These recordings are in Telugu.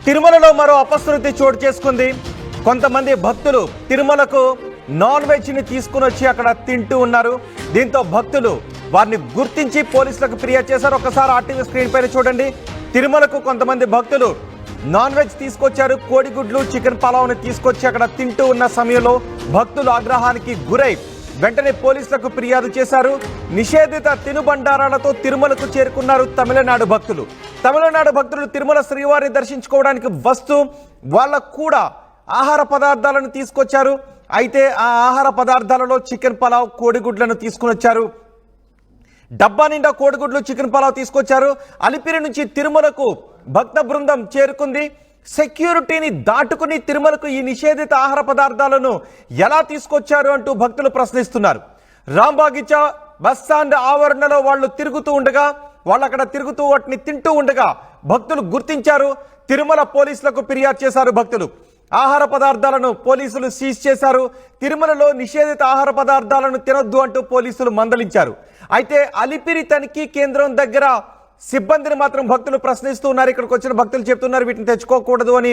తిరుమలలో మరో అపశృతి చోటు చేసుకుంది. కొంతమంది భక్తులు తిరుమలకు నాన్ వెజ్ ని తీసుకుని వచ్చి అక్కడ తింటూ ఉన్నారు. దీంతో భక్తులు వారిని గుర్తించి పోలీసులకు ఫిర్యాదు చేశారు. ఒకసారి ఆర్టీవీ స్క్రీన్ పైన చూడండి. తిరుమలకు కొంతమంది భక్తులు నాన్ వెజ్ తీసుకొచ్చారు. కోడిగుడ్లు, చికెన్ పలావ్ని తీసుకొచ్చి అక్కడ తింటూ ఉన్న సమయంలో భక్తులు ఆగ్రహానికి గురై వెంటనే పోలీసులకు ఫిర్యాదు చేశారు. నిషేధిత తినుబండారాలతో తిరుమలకు చేరుకున్నారు తమిళనాడు భక్తులు. తమిళనాడు భక్తులు తిరుమల శ్రీవారిని దర్శించుకోవడానికి వస్తూ వాళ్ళకు కూడా ఆహార పదార్థాలను తీసుకొచ్చారు. అయితే ఆ ఆహార పదార్థాలలో చికెన్ పలావ్, కోడిగుడ్లను తీసుకుని వచ్చారు. డబ్బా నిండా కోడిగుడ్లు, చికెన్ పలావ్ తీసుకొచ్చారు. అలిపిరి నుంచి తిరుమలకు భక్త బృందం చేరుకుంది. సెక్యూరిటీని దాటుకుని తిరుమలకు ఈ నిషేధిత ఆహార పదార్థాలను ఎలా తీసుకొచ్చారు అంటూ భక్తులు ప్రశ్నిస్తున్నారు. రాంబాగిచా బస్టాండ్ ఆవరణలో వాళ్ళు తిరుగుతూ ఉండగా, వాళ్ళు అక్కడ తిరుగుతూ వాటిని తింటూ ఉండగా భక్తులు గుర్తించారు. తిరుమల పోలీసులకు ఫిర్యాదు చేశారు. భక్తులు ఆహార పదార్థాలను పోలీసులు సీజ్ చేశారు. తిరుమలలో నిషేధిత ఆహార పదార్థాలను తినొద్దు అంటూ పోలీసులు మందలించారు. అయితే అలిపిరి తనిఖీ కేంద్రం దగ్గర సిబ్బందిని మాత్రం భక్తులు ప్రశ్నిస్తూ ఉన్నారు. ఇక్కడికి వచ్చిన భక్తులు చెప్తున్నారు వీటిని తెచ్చుకోకూడదు అని,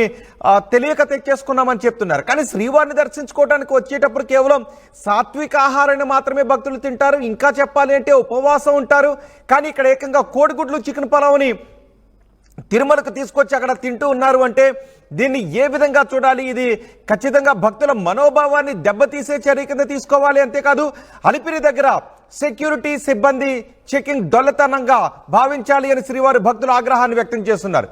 తెలియక తెచ్చేసుకున్నామని చెప్తున్నారు. కానీ శ్రీవారిని దర్శించుకోవడానికి వచ్చేటప్పుడు కేవలం సాత్విక ఆహారాన్ని మాత్రమే భక్తులు తింటారు. ఇంకా చెప్పాలి అంటే ఉపవాసం ఉంటారు. కానీ ఇక్కడ ఏకంగా కోడిగుడ్లు, చికెన్ పలావ్ని తిరుమలకు తీసుకొచ్చి అక్కడ తింటూ ఉన్నారు అంటే దీన్ని ఏ విధంగా చూడాలి? ఇది ఖచ్చితంగా భక్తుల మనోభావాన్ని దెబ్బతీసే చర్య కింద తీసుకోవాలి. అంతేకాదు అలిపిరి దగ్గర సెక్యూరిటీ సిబ్బంది చెకింగ్ దొల్లతనంగా భావించాలి అని శ్రీవారి భక్తులు ఆగ్రహాన్ని వ్యక్తం చేస్తున్నారు.